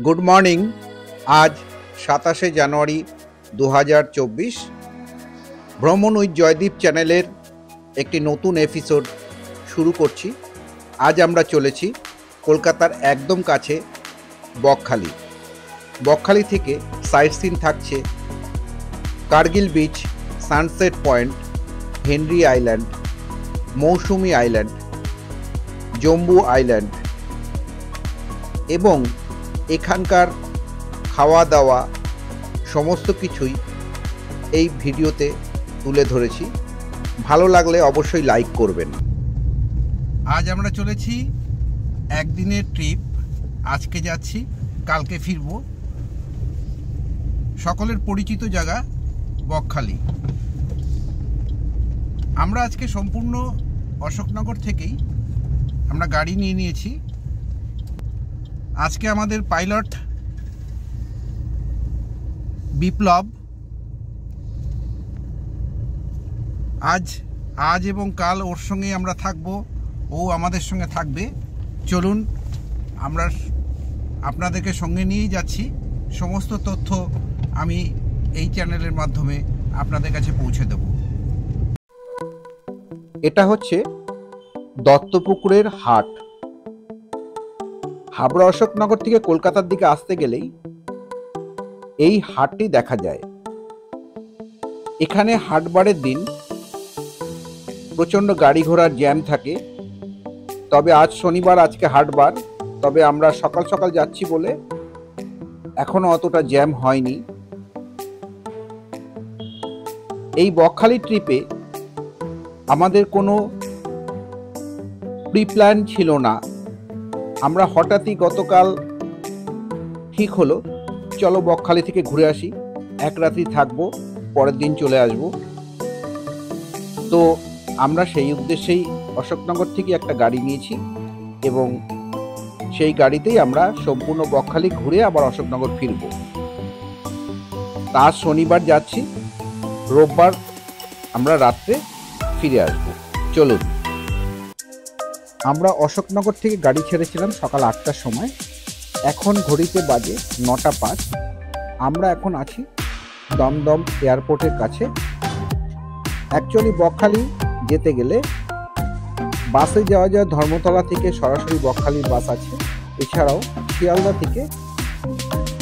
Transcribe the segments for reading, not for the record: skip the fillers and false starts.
Good morning. আজ 27শে জানুয়ারি 2024 ভ্রমণ with Joydeep চ্যানেলের একটি নতুন এপিসোড শুরু করছি। আজ আমরা চলেছি কলকাতার একদম কাছে বকখালি। বকখালি থেকে সাইট সিন থাকছে Kargil beach, sunset point, Henry island, Mousumi island, Jambu island এবং এখানকার খাওয়া দাওয়া সমস্ত কিছুই এই ভিডিওতে তুলে ধরেছি। ভালো লাগলে অবশ্যই লাইক করবেন। আজ আমরা চলেছি একদিনের ট্রিপ। আজকে যাচ্ছি, কালকে ফিরব। সকলের পরিচিত জায়গা বকখালি। আমরা আজকে সম্পূর্ণ অশোকনগর থেকেই আমরা গাড়ি নিয়ে নিয়েছি। আজকে আমাদের পাইলট বিপ্লব। আজ এবং কাল ওর সঙ্গে আমরা থাকব, ও আমাদের সঙ্গে থাকবে। চলুন, আমরা আপনাদেরকে সঙ্গে নিয়েই যাচ্ছি। সমস্ত তথ্য আমি এই চ্যানেলের মাধ্যমে আপনাদের কাছে পৌঁছে দেব। এটা হচ্ছে দত্তপুকুরের হাট। হাবড়া অশোকনগর থেকে কলকাতার দিকে আসতে গেলেই এই হাটটি দেখা যায়। এখানে হাটবারের দিন প্রচণ্ড গাড়ি ঘোড়ার জ্যাম থাকে। তবে আজ শনিবার, আজকে হাটবার, তবে আমরা সকাল সকাল যাচ্ছি বলে এখনো অতটা জ্যাম হয়নি। এই বকখালি ট্রিপে আমাদের কোনো প্রি প্ল্যান ছিল না। আমরা হঠাৎই গতকাল ঠিক হলো, চলো বকখালি থেকে ঘুরে আসি, এক রাত্রি থাকবো, পরের দিন চলে আসব। তো আমরা সেই উদ্দেশ্যেই অশোকনগর থেকে একটা গাড়ি নিয়েছি এবং সেই গাড়িতেই আমরা সম্পূর্ণ বকখালি ঘুরে আবার অশোকনগর ফিরব। আজ শনিবার যাচ্ছি, রোববার আমরা রাত্রে ফিরে আসব। চলুন। আমরা অশোকনগর থেকে গাড়ি ছেড়েছিলাম সকাল 8টার সময়। এখন ঘড়িতে বাজে 9টা 5। আমরা এখন আছি দমদম এয়ারপোর্টের কাছে। অ্যাকচুয়ালি বকখালি যেতে গেলে বাসে যাওয়া যায়, ধর্মতলা থেকে সরাসরি বকখালির বাস আছে। এছাড়াও শিয়ালদা থেকে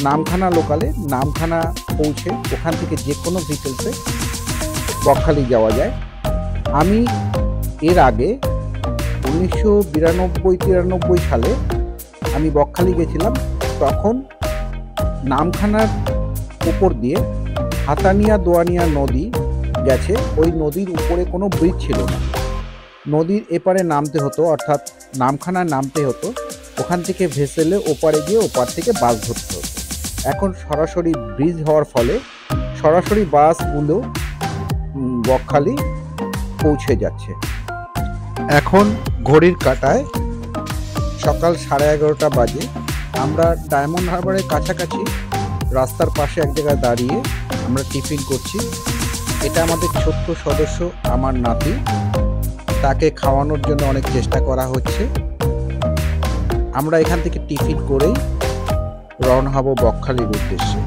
নামখানা লোকালে নামখানা পৌঁছে ওখান থেকে যে কোনো ভিকেলসে বকখালি যাওয়া যায়। আমি এর আগে 1992-93 সালে আমি বকখালি গেছিলাম। তখন নামখানার উপর দিয়ে হাতানিয়া দোয়ানিয়া নদী গেছে। ওই নদীর উপরে কোনো ব্রিজ ছিল না, নদীর এপারে নামতে হতো, অর্থাৎ নামখানায় নামতে হতো। ওখান থেকে ভেসেলে ওপারে গিয়ে ওপার থেকে বাস ধরতে হতো। এখন সরাসরি ব্রিজ হওয়ার ফলে সরাসরি বাসগুলো বকখালি পৌঁছে যাচ্ছে। এখন ঘড়ির কাঁটায় সকাল 11:30 বাজে। আমরা ডায়মন্ড হারবারের কাছাকাছি রাস্তার পাশে এক জায়গায় দাঁড়িয়ে আমরা টিফিন করছি। এটা আমাদের ছোট্ট সদস্য, আমার নাতি। তাকে খাওয়ানোর জন্য অনেক চেষ্টা করা হচ্ছে। আমরা এখান থেকে টিফিন করেই রওনা হব বকখালির উদ্দেশ্যে।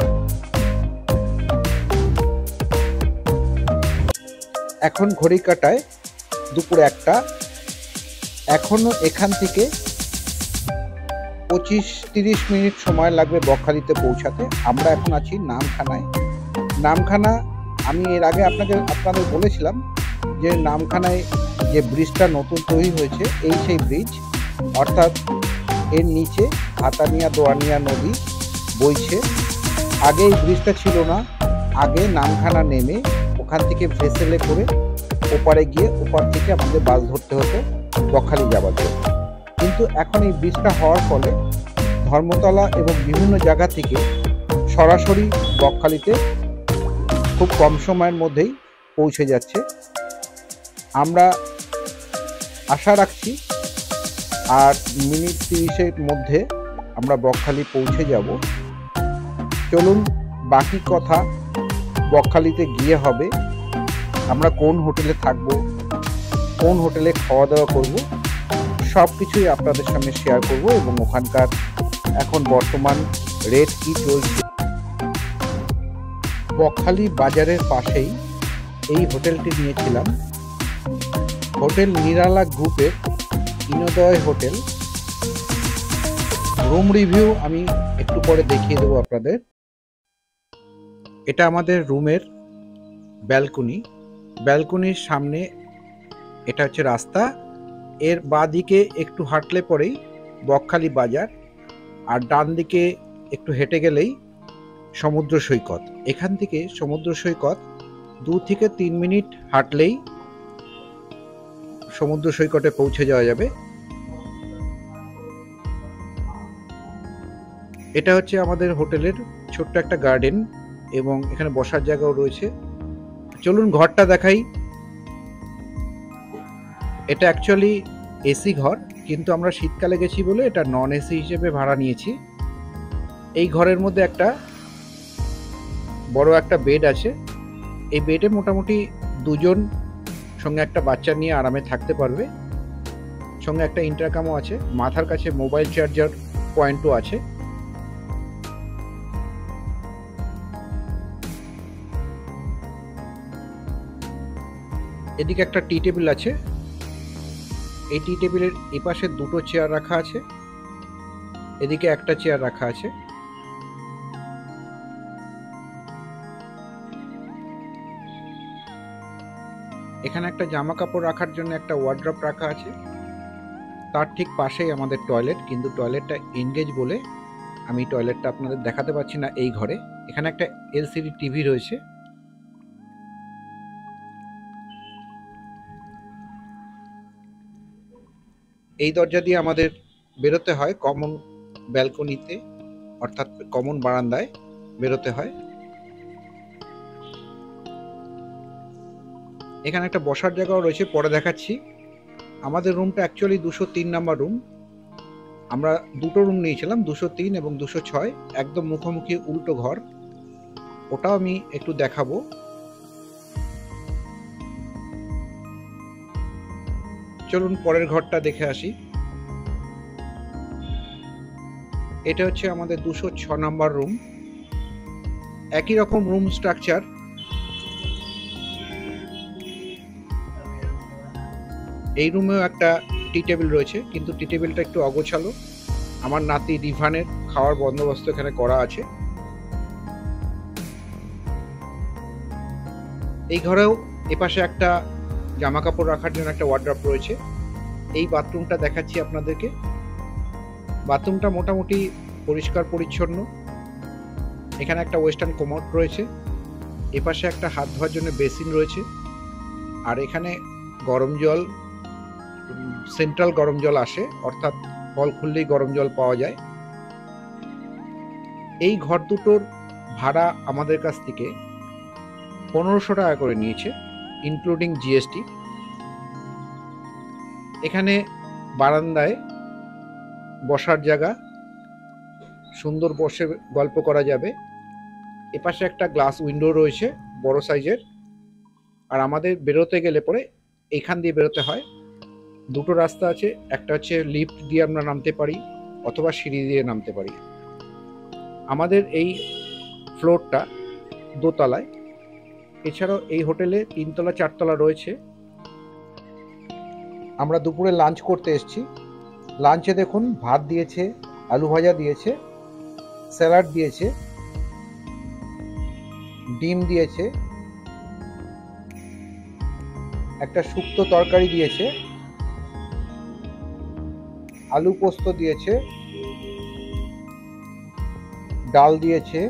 এখন ঘড়ি কাটায় দুপুর 1টা। এখনো এখান থেকে 25-30 মিনিট সময় লাগবে বকখালিতে পৌঁছাতে। আমরা এখন আছি নামখানায়। নামখানা আমি এর আগে আপনাদের বলেছিলাম যে নামখানায় যে ব্রিজটা নতুন তৈরি হয়েছে, এই সেই ব্রিজ, অর্থাৎ এর নিচে হাতানিয়া দোয়ানিয়া নদী বইছে। আগে এই ব্রিজটা ছিল না। আগে নামখানা নেমে ওখান থেকে ভেসেলে করে ওপারে গিয়ে ওপার থেকে আমাদের বাস ধরতে হতো বকখালি যাওয়ার জন্য। কিন্তু এখন এই ব্রিজটা হওয়ার ফলে ধর্মতলা এবং বিভিন্ন জায়গা থেকে সরাসরি বকখালিতে খুব কম সময়ের মধ্যেই পৌঁছে যাচ্ছে। আমরা আশা রাখছি আর মিনিট 30-এর মধ্যে আমরা বকখালি পৌঁছে যাব। চলুন, বাকি কথা বকখালিতে গিয়ে হবে। আমরা কোন হোটেলে থাকব, কোন হোটেলে খাওয়া দাওয়া করব, সব কিছুই আপনাদের সামনে শেয়ার করব এবং ওখানকার এখন বর্তমান রেট কি চলছে। বকখালি বাজারের পাশেই এই হোটেলটি নিয়েছিলাম। হোটেল নিরালা গ্রুপের ইনোদয় হোটেল। রুম রিভিউ আমি একটু পরে দেখিয়ে দেবো আপনাদের। এটা আমাদের রুমের ব্যালকনি। ব্যালকনির সামনে এটা হচ্ছে রাস্তা। এর বাঁ দিকে একটু হাঁটলে পরেই বকখালি বাজার, আর ডান দিকে একটু হেঁটে গেলেই সমুদ্র সৈকত। এখান থেকে সমুদ্র সৈকত 2 থেকে 3 মিনিট হাঁটলেই সমুদ্র সৈকতে পৌঁছে যাওয়া যাবে। এটা হচ্ছে আমাদের হোটেলের ছোট্ট একটা গার্ডেন এবং এখানে বসার জায়গাও রয়েছে। চলুন ঘরটা দেখাই। এটা অ্যাকচুয়ালি এসি ঘর, কিন্তু আমরা শীতকালে গেছি বলে এটা নন এসি হিসেবে ভাড়া নিয়েছি। এই ঘরের মধ্যে একটা বড় একটা বেড আছে। এই বেডে মোটামুটি 2 জন সঙ্গে একটা বাচ্চা নিয়ে আরামে থাকতে পারবে। সঙ্গে একটা ইন্টারকামও আছে, মাথার কাছে মোবাইল চার্জার পয়েন্টও আছে। এদিকে একটা টি টেবিল আছে। এই টি টেবিলের এপাশে 2টো চেয়ার রাখা আছে, এদিকে একটা চেয়ার রাখা আছে। এখানে একটা জামা কাপড় রাখার জন্য একটা ওয়ার্ড্রপ রাখা আছে। তার ঠিক পাশেই আমাদের টয়লেট, কিন্তু টয়লেটটা এনগেজ বলে আমি টয়লেটটা আপনাদের দেখাতে পারছি না এই ঘরে। এখানে একটা এলসিডি টিভি রয়েছে। এই দরজা দিয়ে আমাদের বেরোতে হয় কমন ব্যালকনিতে, অর্থাৎ কমন বারান্দায় বেরোতে হয়। এখানে একটা বসার জায়গাও রয়েছে, পরে দেখাচ্ছি। আমাদের রুমটা অ্যাকচুয়ালি 203 নাম্বার রুম। আমরা 2টো রুম নিয়েছিলাম, 203 এবং 206, একদম মুখোমুখি উল্টো ঘর। ওটাও আমি একটু দেখাবো। চলুন পরের ঘরটা দেখে আসি। এটা হচ্ছে আমাদের 206 নাম্বার রুম। একই রকম রুম স্ট্রাকচার। এই রুমেও একটা টি টেবিল রয়েছে, কিন্তু টি টেবিলটা একটু অগোছালো। আমার নাতি রিভানের খাওয়ার বন্দোবস্ত এখানে করা আছে। এই ঘরেও এপাশে একটা জামা কাপড় রাখার জন্য একটা ওয়ার্ড্রপ রয়েছে। এই বাথরুমটা দেখাচ্ছি আপনাদেরকে। বাথরুমটা মোটামুটি পরিষ্কার পরিচ্ছন্ন। এখানে একটা ওয়েস্টার্ন কোমোড রয়েছে, এপাশে একটা হাত ধোয়ার জন্য বেসিন রয়েছে, আর এখানে গরম জল, সেন্ট্রাল গরম জল আসে, অর্থাৎ কল খুললেই গরম জল পাওয়া যায়। এই ঘর দুটোর ভাড়া আমাদের কাছ থেকে 1500 টাকা করে নিয়েছে, ইনক্লুডিং জিএসটি। এখানে বারান্দায় বসার জায়গা, সুন্দর বসে গল্প করা যাবে। এপাশে একটা গ্লাস উইন্ডো রয়েছে বড় সাইজের। আর আমাদের বেরোতে গেলে পরে এখান দিয়ে বেরোতে হয়। 2টো রাস্তা আছে, একটা হচ্ছে লিফট দিয়ে আমরা নামতে পারি অথবা সিঁড়ি দিয়ে নামতে পারি। আমাদের এই ফ্লোরটা দোতলায়। এছাড়াও এই হোটেলে 3 তলা 4 তলা রয়েছে। আমরা দুপুরে লাঞ্চ করতে এসেছি। লাঞ্চে দেখুন ভাত দিয়েছে, আলু ভাজা দিয়েছে, স্যালাড দিয়েছে, ডিম দিয়েছে, একটা শুক্তো তরকারি দিয়েছে, আলু পোস্ত দিয়েছে, ডাল দিয়েছে।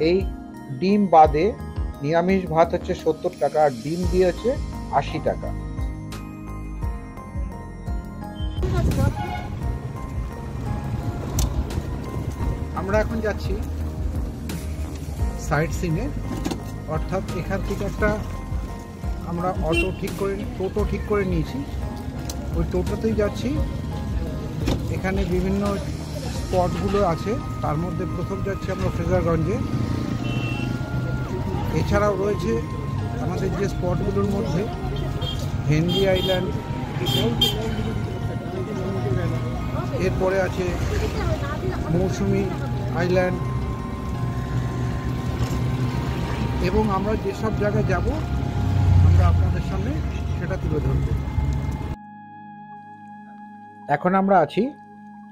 এই ডিম বাদে নিরামিষ ভাত হচ্ছে 70 টাকা, আর ডিম দিয়েছে 80 টাকা। আমরা এখন যাচ্ছি সাইট সিনে, অর্থাৎ এখান থেকে একটা আমরা টোটো ঠিক করে নিয়েছি। ওই টোটোতেই যাচ্ছি। এখানে বিভিন্ন স্পটগুলো আছে, তার মধ্যে প্রথম যাচ্ছি আমরা ফ্রেজারগঞ্জে। এছাড়াও রয়েছে আমাদের যে স্পটগুলোর মধ্যে হেনরি আইল্যান্ড, এরপরে আছে মৌসুমী আইল্যান্ড, এবং আমরা যেসব জায়গায় যাব আমরা আপনাদের সামনে সেটা তুলে ধরব। এখন আমরা আছি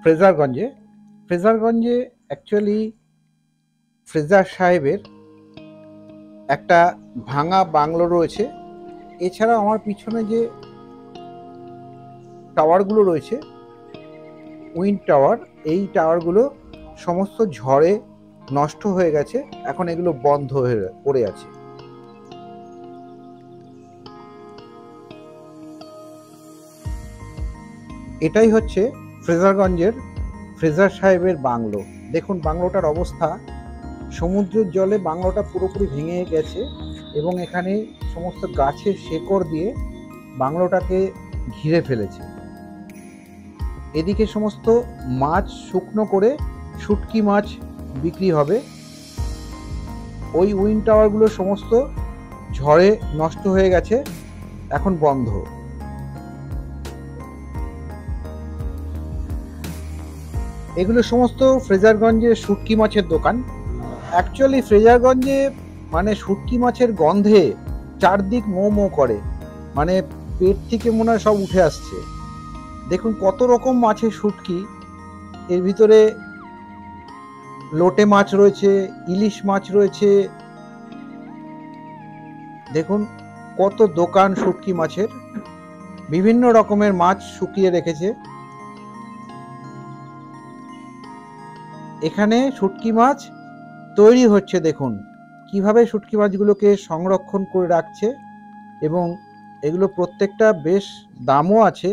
ফ্রেজারগঞ্জে। ফ্রেজারগঞ্জে অ্যাকচুয়ালি ফ্রেজার সাহেবের একটা ভাঙা বাংলো রয়েছে। এছাড়া আমার পিছনে যে টাওয়ারগুলো রয়েছে, উইন্ড টাওয়ার, এই টাওয়ারগুলো সমস্ত ঝড়ে নষ্ট হয়ে গেছে। এখন এগুলো বন্ধ হয়ে পড়ে আছে। এটাই হচ্ছে ফ্রেজারগঞ্জের ফ্রেজার সাহেবের বাংলো। দেখুন বাংলোটার অবস্থা, সমুদ্রের জলে বাংলোটা পুরোপুরি ভেঙে গেছে এবং এখানে সমস্ত গাছের শেকড় দিয়ে বাংলোটাকে ঘিরে ফেলেছে। এদিকে সমস্ত মাছ শুকনো করে শুটকি মাছ বিক্রি হবে। ওই উইন্ড টাওয়ারগুলো সমস্ত ঝড়ে নষ্ট হয়ে গেছে, এখন বন্ধ। এগুলো সমস্ত ফ্রেজারগঞ্জে শুটকি মাছের দোকান। অ্যাকচুয়ালি ফ্রেজারগঞ্জে মানে শুটকি মাছের গন্ধে চারদিক মো মো করে, মানে পেট থেকে মনে হয় সব উঠে আসছে। দেখুন কত রকম মাছের শুটকি, এর ভিতরে লোটে মাছ রয়েছে, ইলিশ মাছ রয়েছে। দেখুন কত দোকান শুটকি মাছের, বিভিন্ন রকমের মাছ শুকিয়ে রেখেছে। এখানে শুটকি মাছ তৈরি হচ্ছে। দেখুন কিভাবে শুটকি মাছগুলোকে সংরক্ষণ করে রাখছে, এবং এগুলো প্রত্যেকটা বেশ দামও আছে।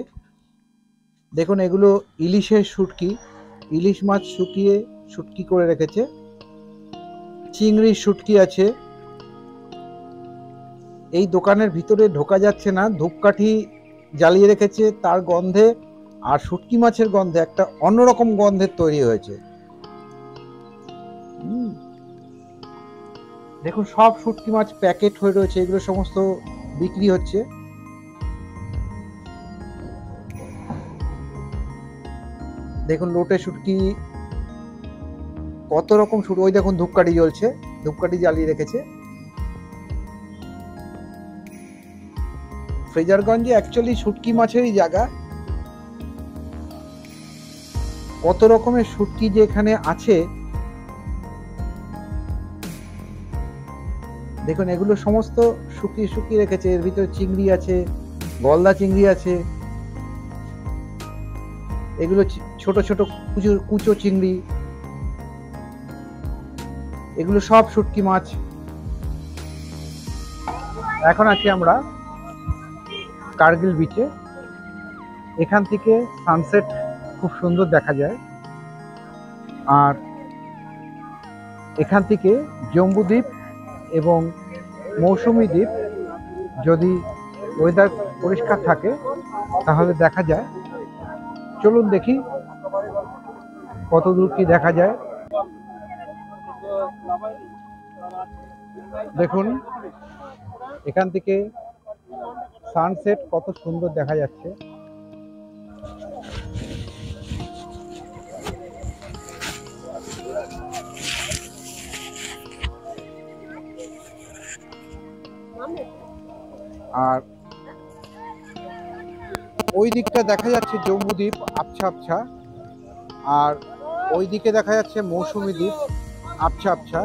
দেখুন এগুলো ইলিশের শুটকি, ইলিশ মাছ শুকিয়ে শুটকি করে রেখেছে। চিংড়ির শুটকি আছে। এই দোকানের ভিতরে ঢোকা যাচ্ছে না, ধূপকাঠি জ্বালিয়ে রেখেছে, তার গন্ধে আর শুটকি মাছের গন্ধে একটা অন্যরকম গন্ধের তৈরি হয়েছে। দেখুন সব শুটকি মাছ প্যাকেট হয়ে রয়েছে, এগুলো সমস্ত বিক্রি হচ্ছে। দেখুন লোটে শুটকি, কত রকম শুটকি। ওই দেখুন ধূপকাঠি জ্বলছে, ধূপকাঠি জ্বালিয়ে রেখেছে। ফ্রেজারগঞ্জে অ্যাকচুয়ালি শুটকি মাছেরই জায়গা। কত রকমের শুটকি যে এখানে আছে, দেখুন এগুলো সমস্ত শুকিয়ে শুকিয়ে রেখেছে। এর ভিতরে চিংড়ি আছে, গলদা চিংড়ি আছে, এগুলো ছোট ছোট কুচো চিংড়ি, এগুলো সব শুটকি মাছ। এখন আছি আমরা কার্গিল বিচে। এখান থেকে সানসেট খুব সুন্দর দেখা যায়। আর এখান থেকে জম্বুদ্বীপ এবং মৌসুমী দ্বীপ, যদি ওয়েদার পরিষ্কার থাকে তাহলে দেখা যায়। চলুন দেখি কত দূর কি দেখা যায়। দেখুন এখান থেকে সানসেট কত সুন্দর দেখা যাচ্ছে। আর ওই দিকটা দেখা যাচ্ছে জম্বুদ্বীপ আবছা আবছা, আর ওই দিকে দেখা যাচ্ছে মৌসুমী দ্বীপ আবছা আবছা।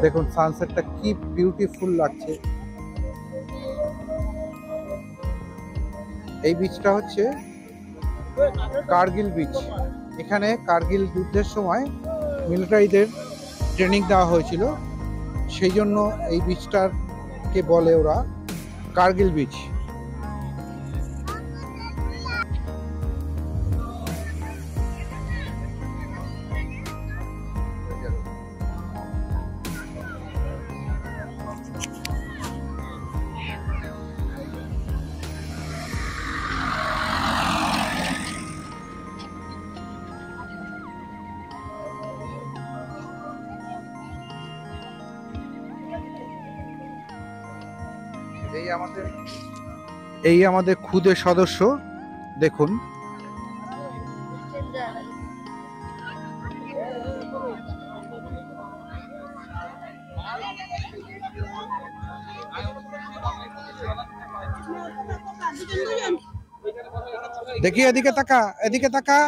দেখুন সানসেটটা কি বিউটিফুল লাগছে। এই বিচটা হচ্ছে কার্গিল বিচ। এখানে কার্গিল যুদ্ধের সময় মিলিটারিদের ট্রেনিং দেওয়া হয়েছিল, সেই জন্য এই বিচটাকে বলে ওরা কার্গিল বিচ। এই আমাদের খুদে সদস্য দেখুন। দেখি এদিকে তাকা, এদিকে তাকা।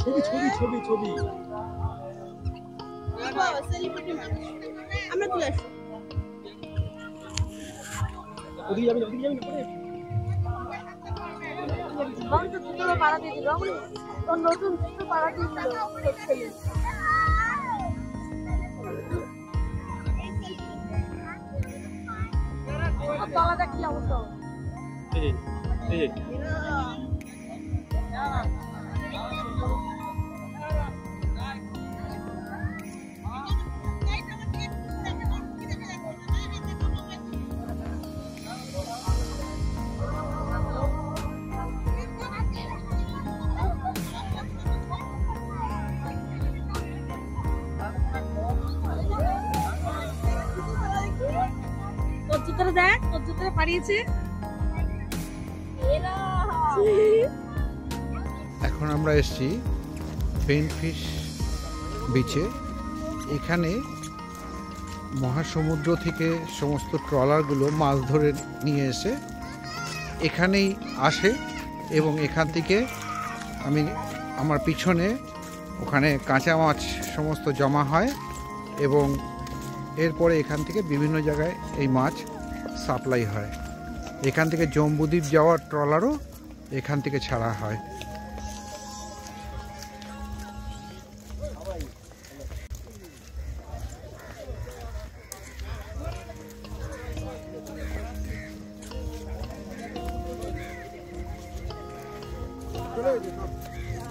ছবি ছবি ছবি ছবি আমরা তুলে আসি। ওদিকে যাবি না, ওদিকে যাবি না পরে। বন্ধ দুটো পাড়া দিয়ে দিল, ওর নতুন দুটো পাড়া দিয়ে দিল। তলাটা কি অবস্থা? দেখ কতটা পারিয়েছে। এখন আমরা এসেছি পেনফিশ বিচে। এখানে মহাসমুদ্র থেকে সমস্ত ট্রলারগুলো মাছ ধরে নিয়ে এসে এখানেই আসে এবং এখান থেকে আমার পিছনে ওখানে কাঁচা মাছ সমস্ত জমা হয় এবং এরপরে এখান থেকে বিভিন্ন জায়গায় এই মাছ সাপ্লাই হয়। এখান থেকে জম্বুদ্বীপ যাওয়ার ট্রলারও এখান থেকে ছাড়া হয়।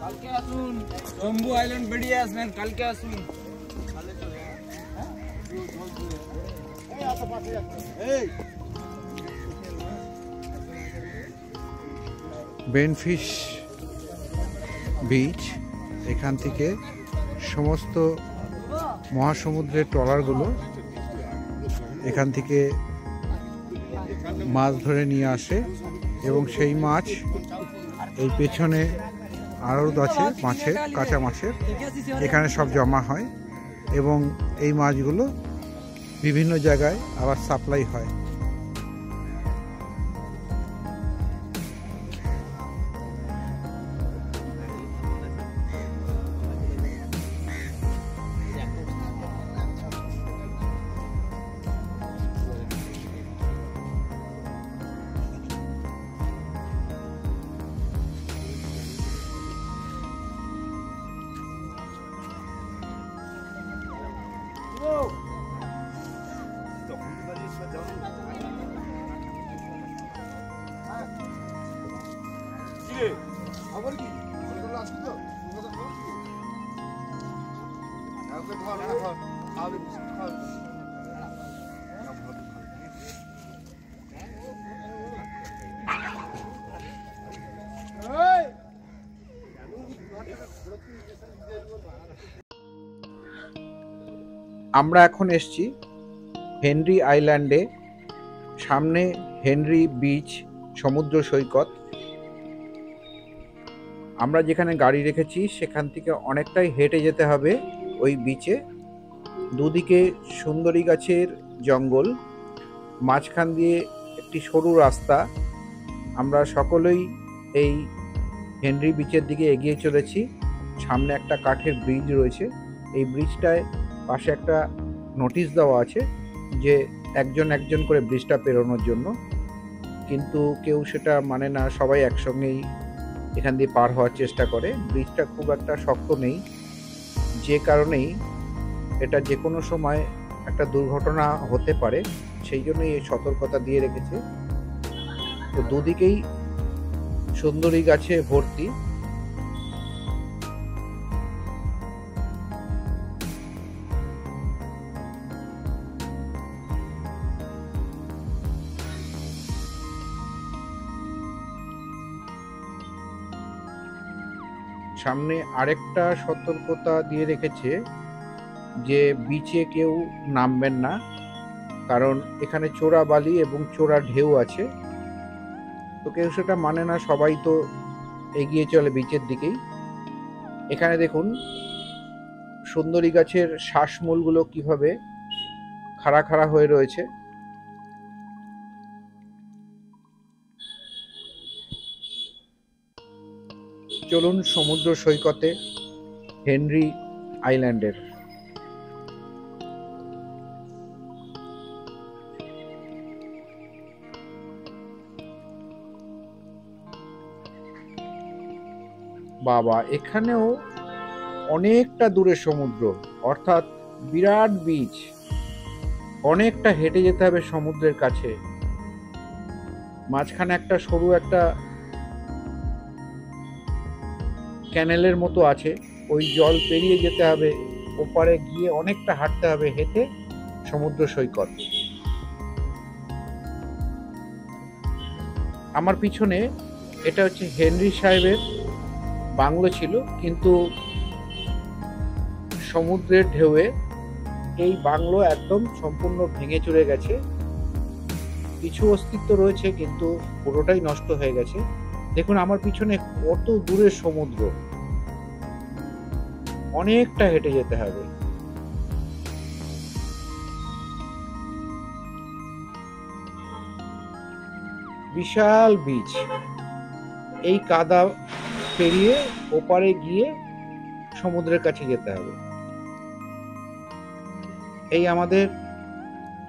কালকে আসুন, জম্বু আইল্যান্ড বেরিয়ে আসবেন, কালকে আসুন। বেনফিশ বিচ, এখান থেকে সমস্ত মহাসমুদ্রের ট্রলারগুলো এখান থেকে মাছ ধরে নিয়ে আসে এবং সেই মাছ এই পেছনে আড়ত আছে মাছের, কাঁচা মাছের, এখানে সব জমা হয় এবং এই মাছগুলো বিভিন্ন জায়গায় আবার সাপ্লাই হয়। আমরা এখন এসেছি হেনরি আইল্যান্ডে। সামনে হেনরি বিচ সমুদ্র সৈকত। আমরা যেখানে গাড়ি রেখেছি সেখান থেকে অনেকটাই হেঁটে যেতে হবে ওই বিচে। দুদিকে সুন্দরী গাছের জঙ্গল, মাঝখান দিয়ে একটি সরু রাস্তা। আমরা সকলেই এই হেনরি বিচের দিকে এগিয়ে চলেছি। সামনে একটা কাঠের ব্রিজ রয়েছে। এই ব্রিজটায় পাশে একটা নোটিশ দেওয়া আছে যে একজন একজন করে ব্রিজটা পেরোনোর জন্য, কিন্তু কেউ সেটা মানে না, সবাই একসঙ্গেই এখান দিয়ে পার হওয়ার চেষ্টা করে। ব্রিজটা খুব একটা শক্ত নেই, যে কারণেই এটা যে কোনো সময় একটা দুর্ঘটনা হতে পারে, সেই জন্যই এই সতর্কতা দিয়ে রেখেছে। তো দুদিকেই সুন্দরী গাছে ভর্তি। সামনে আরেকটা সতর্কতা দিয়ে রেখেছে যে বিচে কেউ নামবেন না, কারণ এখানে চোরা বালি এবং চোরা ঢেউ আছে। তো কেউ সেটা মানে না, সবাই তো এগিয়ে চলে বিচের দিকেই। এখানে দেখুন সুন্দরী গাছের শ্বাসমূলগুলো কিভাবে খাড়া খাড়া হয়ে রয়েছে। চলুন সমুদ্র সৈকতে হেনরি আইল্যান্ডের। বাবা, এখানেও অনেকটা দূরে সমুদ্র, অর্থাৎ বিরাট বিচ। অনেকটা হেঁটে যেতে হবে সমুদ্রের কাছে। মাঝখানে একটা সরু একটা ক্যানেলের মতো আছে, ওই জল পেরিয়ে যেতে হবে, ওপারে গিয়ে অনেকটা হাঁটতে হবে হেঁটে সমুদ্র সৈকত। আমার পিছনে এটা হচ্ছে হেনরি সাহেবের বাংলো ছিল, কিন্তু সমুদ্রের ঢেউয়ে এই বাংলো একদম সম্পূর্ণ ভেঙে চুরে গেছে। কিছু অস্তিত্ব রয়েছে কিন্তু পুরোটাই নষ্ট হয়ে গেছে। দেখুন আমার পিছনে কত দূরে সমুদ্র, অনেকটা হেঁটে যেতে হবে। বিশাল বিচ, এই কাদা পেরিয়ে ওপারে গিয়ে সমুদ্রের কাছে যেতে হবে। এই আমাদের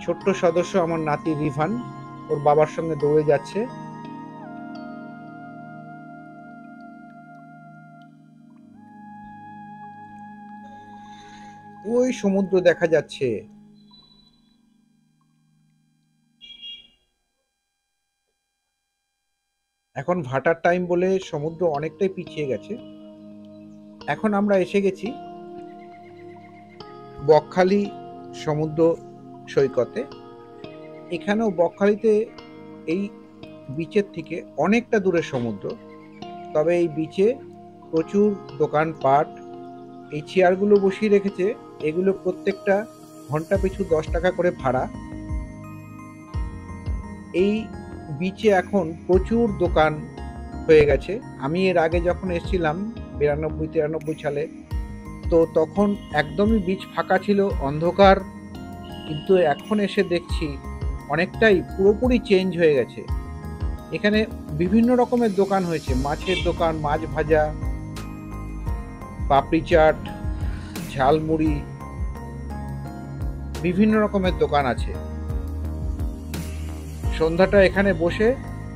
ছোট্ট সদস্য আমার নাতি রিভান ওর বাবার সঙ্গে দৌড়ে যাচ্ছে। ওই সমুদ্র দেখা যাচ্ছে। এখন ভাটার টাইম বলে সমুদ্র অনেকটাই পিছিয়ে গেছে। এখন আমরা এসে গেছি বকখালি সমুদ্র সৈকতে। এখানেও বকখালিতে এই বিচের থেকে অনেকটা দূরে সমুদ্র, তবে এই বিচে প্রচুর দোকানপাট। এই চেয়ারগুলো বসিয়ে রেখেছে, এগুলো প্রত্যেকটা ঘন্টা পিছু 10 টাকা করে ভাড়া। এই বিচে এখন প্রচুর দোকান হয়ে গেছে। আমি এর আগে যখন এসেছিলাম 92-93 সালে, তো তখন একদমই বিচ ফাঁকা ছিল, অন্ধকার। কিন্তু এখন এসে দেখছি অনেকটাই পুরোপুরি চেঞ্জ হয়ে গেছে। এখানে বিভিন্ন রকমের দোকান হয়েছে, মাছের দোকান, মাছ ভাজা, পাপড়ি চাট, ঝালমুড়ি, বিভিন্ন রকমের দোকান আছে। সন্ধ্যাটা এখানে বসে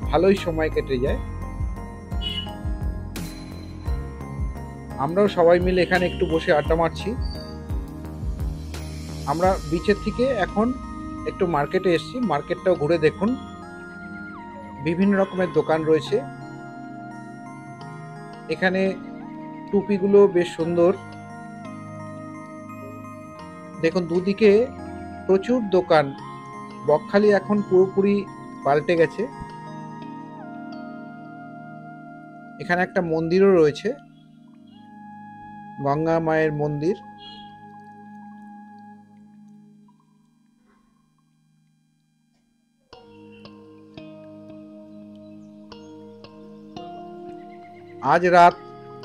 ভালোই সময় কেটে যায়। আমরাও সবাই মিলে এখানে একটু বসে আড্ডা মারছি। আমরা বিচের থেকে এখন একটু মার্কেটে এসেছি, মার্কেটটাও ঘুরে দেখুন। বিভিন্ন রকমের দোকান রয়েছে এখানে। টুপিগুলো বেশ সুন্দর। দেখুন দুদিকে প্রচুর দোকান। বকখালি এখন পুরোপুরি পাল্টে গেছে। এখানে একটা মন্দিরও রয়েছে, গঙ্গা মায়ের মন্দির। আজ রাত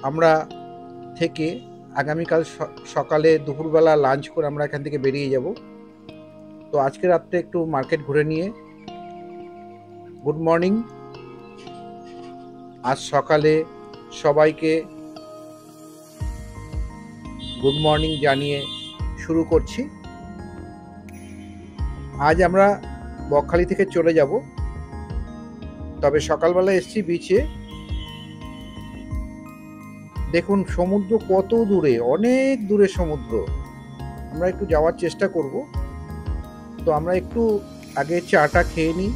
আমরা থেকে আগামীকাল সকালে দুপুরবেলা লাঞ্চ করে আমরা এখান থেকে বেরিয়ে যাব। তো আজকে রাত্রে একটু মার্কেট ঘুরে নিয়ে গুড মর্নিং। আজ সকালে সবাইকে গুড মর্নিং জানিয়ে শুরু করছি। আজ আমরা বকখালি থেকে চলে যাব, তবে সকালবেলা এসছি বিচে। দেখুন সমুদ্র কত দূরে, অনেক দূরে সমুদ্র। আমরা একটু যাওয়ার চেষ্টা করব। তো আমরা একটু আগে চাটা খেয়ে নিই।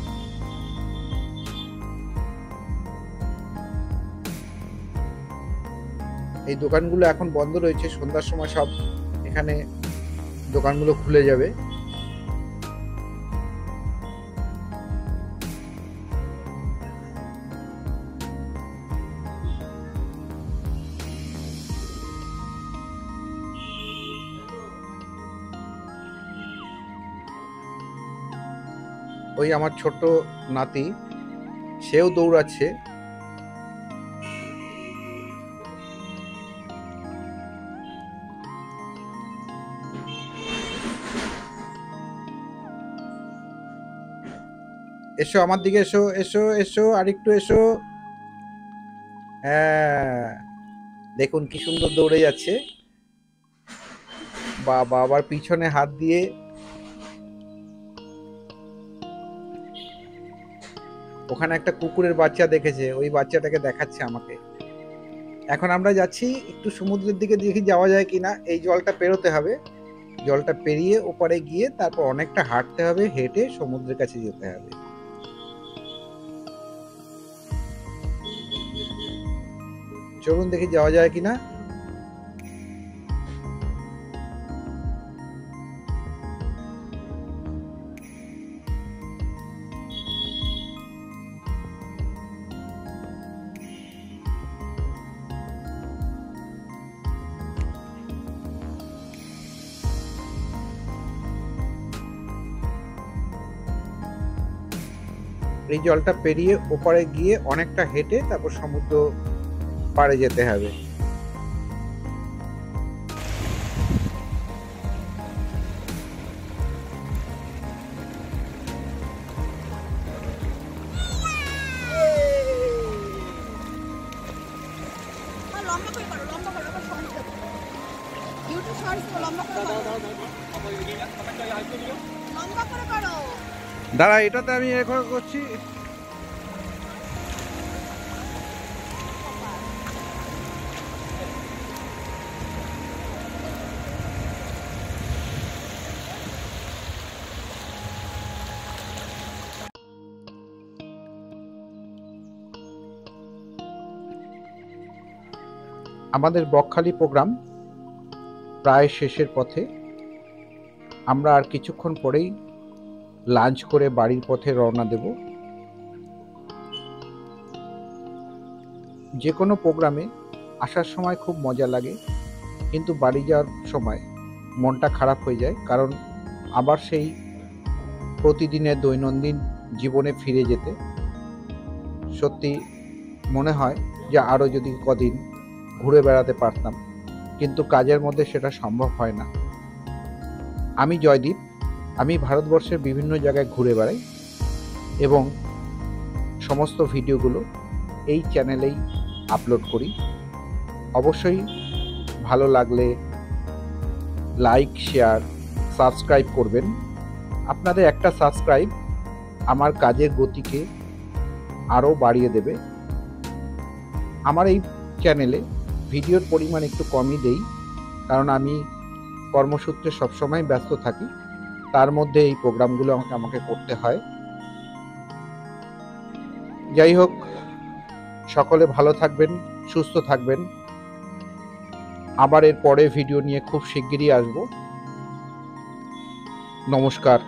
এই দোকানগুলো এখন বন্ধ রয়েছে, সন্ধ্যার সময় সব এখানে দোকানগুলো খুলে যাবে। ওই আমার ছোট নাতি, সেও দৌড়াচ্ছে। এসো আমার দিকে, এসো এসো এসো, আরেকটু এসো। হ্যাঁ, দেখুন কি সুন্দর দৌড়ে যাচ্ছে। বাবা, আবার পিছনে হাত দিয়ে। ওখানে একটা কুকুরের বাচ্চা দেখেছে, ওই বাচ্চাটাকে দেখাচ্ছে আমাকে। এখন আমরা যাচ্ছি একটু সমুদ্রের দিকে, দেখি যাওয়া যায় কিনা। এই জলটা পেরোতে হবে, জলটা পেরিয়ে ওপারে গিয়ে তারপর অনেকটা হাঁটতে হবে, হেঁটে সমুদ্রের কাছে যেতে হবে। চলুন দেখি যাওয়া যায় কিনা। এই জলটা পেরিয়ে ওপারে গিয়ে অনেকটা হেঁটে তারপর সমুদ্র পাড়ে যেতে হবে। লম্বা করে করো, লম্বা করে আবার শর্টস করো। ইউটিউব শর্টস লম্বা করে করো। লম্বা করে করো। দাঁড়া, এটাতে আমি এখন করছি। আমাদের বকখালি প্রোগ্রাম প্রায় শেষের পথে। আমরা আর কিছুক্ষণ পরেই লাঞ্চ করে বাড়ির পথে রওনা দেব। যে কোনো প্রোগ্রামে আসার সময় খুব মজা লাগে, কিন্তু বাড়ি যাওয়ার সময় মনটা খারাপ হয়ে যায়, কারণ আবার সেই প্রতিদিনের দৈনন্দিন জীবনে ফিরে যেতে সত্যি মনে হয় যে আরও যদি কদিন ঘুরে বেড়াতে পারতাম, কিন্তু কাজের মধ্যে সেটা সম্ভব হয় না। আমি জয়দীপ, আমি ভারতবর্ষের বিভিন্ন জায়গায় ঘুরে বেড়াই এবং সমস্ত ভিডিওগুলো এই চ্যানেলেই আপলোড করি। অবশ্যই ভালো লাগলে লাইক, শেয়ার, সাবস্ক্রাইব করবেন। আপনাদের একটা সাবস্ক্রাইব আমার কাজের গতিকে আরও বাড়িয়ে দেবে। আমার এই চ্যানেলে ভিডিওর পরিমাণ একটু কমই দেই, কারণ আমি কর্মসূত্রে সবসময় ব্যস্ত থাকি, তার মধ্যে এই প্রোগ্রামগুলো আমাকে করতে হয়। যাই হোক, সকলে ভালো থাকবেন, সুস্থ থাকবেন। আবার এর পরে ভিডিও নিয়ে খুব শিগগিরই আসব। নমস্কার।